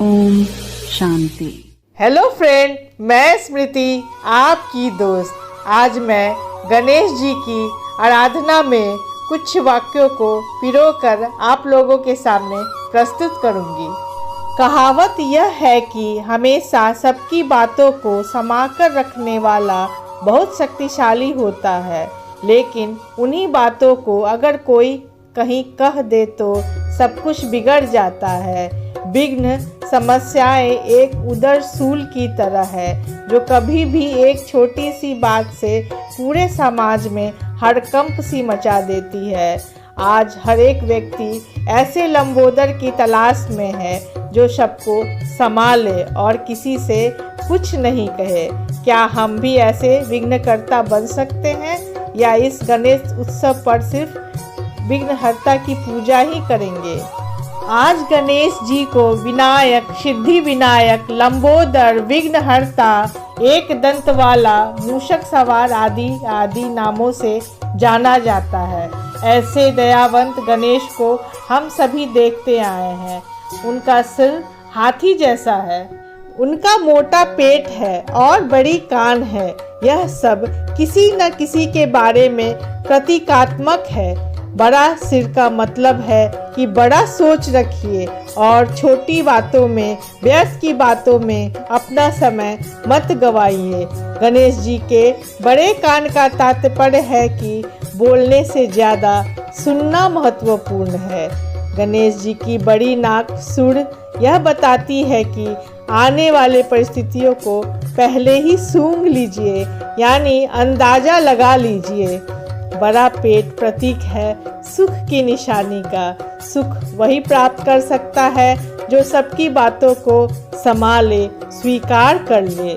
Om Shanti. Hello friend, मैं स्मृति आपकी दोस्त। आज मैं गणेश जी की आराधना में कुछ वाक्यों को पिरोकर आप लोगों के सामने प्रस्तुत करूंगी। कहावत यह है कि हमेशा सबकी बातों को समाकर रखने वाला बहुत शक्तिशाली होता है, लेकिन उन्हीं बातों को अगर कोई कहीं कह दे तो सब कुछ बिगड़ जाता है। विघ्न समस्याएं एक उदर सूल की तरह है जो कभी भी एक छोटी सी बात से पूरे समाज में हड़कंप सी मचा देती है। आज हर एक व्यक्ति ऐसे लंबोदर की तलाश में है जो सबको संभाले और किसी से कुछ नहीं कहे। क्या हम भी ऐसे विघ्नकर्ता बन सकते हैं या इस गणेश उत्सव पर सिर्फ विघ्नहर्ता की पूजा ही करेंगे? आज गणेश जी को विनायक, सिद्धि विनायक, लंबोदर, विघ्नहर्ता, एक दंत वाला, मूषक सवार आदि नामों से जाना जाता है। ऐसे दयावंत गणेश को हम सभी देखते आए हैं। उनका सिर हाथी जैसा है, उनका मोटा पेट है और बड़ी कान है। यह सब किसी न किसी के बारे में प्रतीकात्मक है। बड़ा सिर का मतलब है कि बड़ा सोच रखिए और छोटी बातों में, व्यर्थ की बातों में अपना समय मत गवाइए। गणेश जी के बड़े कान का तात्पर्य है कि बोलने से ज़्यादा सुनना महत्वपूर्ण है। गणेश जी की बड़ी नाक सुर यह बताती है कि आने वाले परिस्थितियों को पहले ही सूंघ लीजिए, यानी अंदाज़ा लगा लीजिए। बड़ा पेट प्रतीक है सुख की निशानी का। सुख वही प्राप्त कर सकता है जो सबकी बातों को संभाले, स्वीकार कर ले।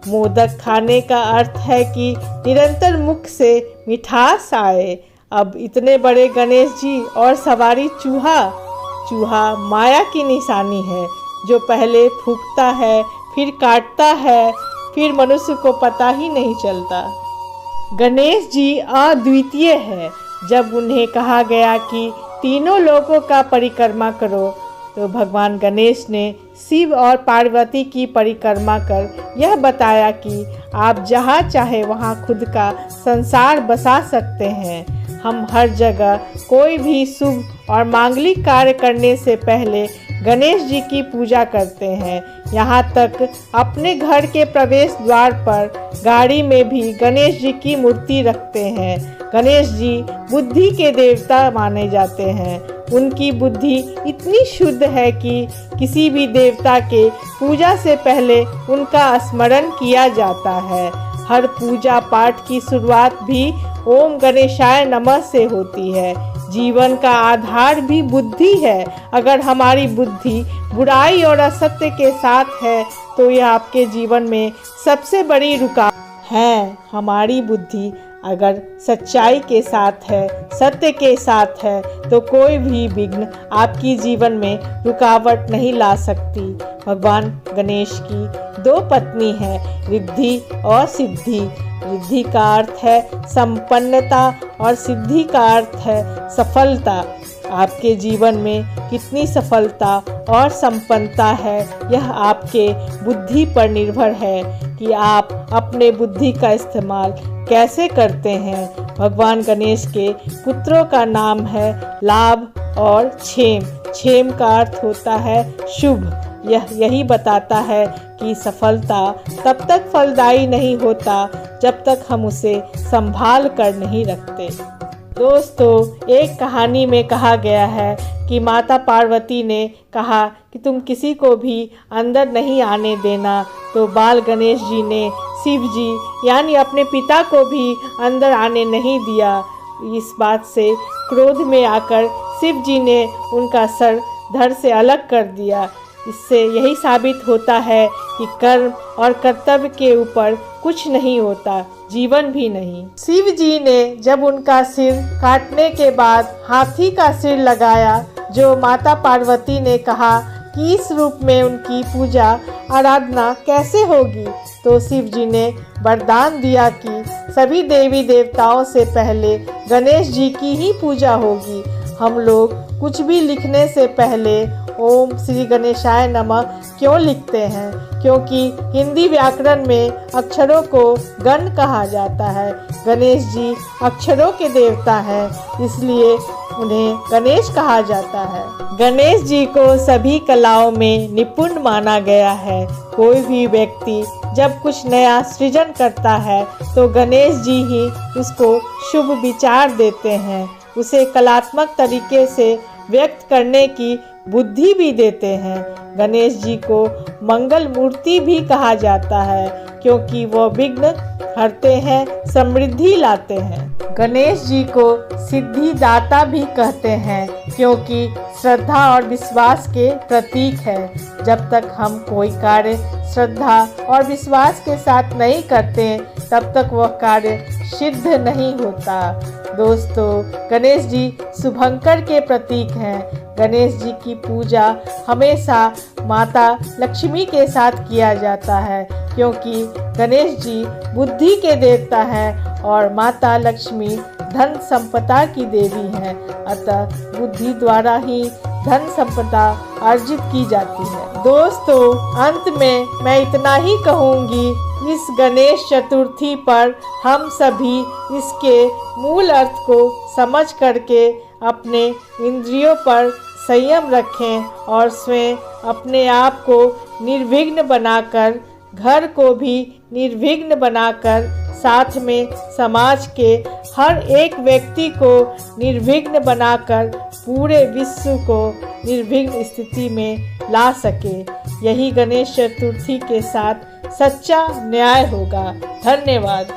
मोदक खाने का अर्थ है कि निरंतर मुख से मिठास आए। अब इतने बड़े गणेश जी और सवारी चूहा माया की निशानी है जो पहले फूंकता है, फिर काटता है, फिर मनुष्य को पता ही नहीं चलता। गणेश जी अद्वितीय है। जब उन्हें कहा गया कि तीनों लोकों का परिक्रमा करो तो भगवान गणेश ने शिव और पार्वती की परिक्रमा कर यह बताया कि आप जहाँ चाहे वहाँ खुद का संसार बसा सकते हैं। हम हर जगह कोई भी शुभ और मांगलिक कार्य करने से पहले गणेश जी की पूजा करते हैं। यहाँ तक अपने घर के प्रवेश द्वार पर गाड़ी में भी गणेश जी की मूर्ति रखते हैं। गणेश जी बुद्धि के देवता माने जाते हैं। उनकी बुद्धि इतनी शुद्ध है कि किसी भी देवता के पूजा से पहले उनका स्मरण किया जाता है। हर पूजा पाठ की शुरुआत भी ओम गणेशाय नमः से होती है। जीवन का आधार भी बुद्धि है। अगर हमारी बुद्धि बुराई और असत्य के साथ है तो यह आपके जीवन में सबसे बड़ी रुकावट है। हमारी बुद्धि अगर सच्चाई के साथ है, सत्य के साथ है, तो कोई भी विघ्न आपकी जीवन में रुकावट नहीं ला सकती। भगवान गणेश की दो पत्नी हैं, रिद्धि और सिद्धि। रिद्धि का अर्थ है संपन्नता और सिद्धि का अर्थ है सफलता। आपके जीवन में कितनी सफलता और संपन्नता है यह आपके बुद्धि पर निर्भर है कि आप अपने बुद्धि का इस्तेमाल कैसे करते हैं। भगवान गणेश के पुत्रों का नाम है लाभ और क्षेम। क्षेम का अर्थ होता है शुभ। यही बताता है कि सफलता तब तक फलदायी नहीं होता जब तक हम उसे संभाल कर नहीं रखते। दोस्तों, एक कहानी में कहा गया है कि माता पार्वती ने कहा कि तुम किसी को भी अंदर नहीं आने देना, तो बाल गणेश जी ने शिव जी यानी अपने पिता को भी अंदर आने नहीं दिया। इस बात से क्रोध में आकर शिव जी ने उनका सर धड़ से अलग कर दिया। इससे यही साबित होता है कि कर्म और कर्तव्य के ऊपर कुछ नहीं होता, जीवन भी नहीं। शिव जी ने जब उनका सिर काटने के बाद हाथी का सिर लगाया, जो माता पार्वती ने कहा कि इस रूप में उनकी पूजा आराधना कैसे होगी, तो शिव जी ने वरदान दिया कि सभी देवी देवताओं से पहले गणेश जी की ही पूजा होगी। हम लोग कुछ भी लिखने से पहले ओम श्री गणेशाय नमः क्यों लिखते हैं? क्योंकि हिंदी व्याकरण में अक्षरों को गण कहा जाता है। गणेश जी अक्षरों के देवता हैं, इसलिए उन्हें गणेश कहा जाता है। गणेश जी को सभी कलाओं में निपुण माना गया है। कोई भी व्यक्ति जब कुछ नया सृजन करता है तो गणेश जी ही उसको शुभ विचार देते हैं, उसे कलात्मक तरीके से व्यक्त करने की बुद्धि भी देते हैं। गणेश जी को मंगल मूर्ति भी कहा जाता है, क्योंकि वह विघ्न हरते हैं, समृद्धि लाते हैं। गणेश जी को सिद्धिदाता भी कहते हैं, क्योंकि श्रद्धा और विश्वास के प्रतीक है। जब तक हम कोई कार्य श्रद्धा और विश्वास के साथ नहीं करते, तब तक वह कार्य सिद्ध नहीं होता। दोस्तों, गणेश जी शुभंकर के प्रतीक हैं। गणेश जी की पूजा हमेशा माता लक्ष्मी के साथ किया जाता है, क्योंकि गणेश जी बुद्धि के देवता हैं और माता लक्ष्मी धन संपदा की देवी हैं। अतः बुद्धि द्वारा ही धन संपदा अर्जित की जाती है। दोस्तों, अंत में मैं इतना ही कहूँगी, इस गणेश चतुर्थी पर हम सभी इसके मूल अर्थ को समझ करके अपने इंद्रियों पर संयम रखें और स्वयं अपने आप को निर्विघ्न बनाकर, घर को भी निर्विघ्न बनाकर, साथ में समाज के हर एक व्यक्ति को निर्विघ्न बनाकर पूरे विश्व को निर्विघ्न स्थिति में ला सके। यही गणेश चतुर्थी के साथ सच्चा न्याय होगा। धन्यवाद।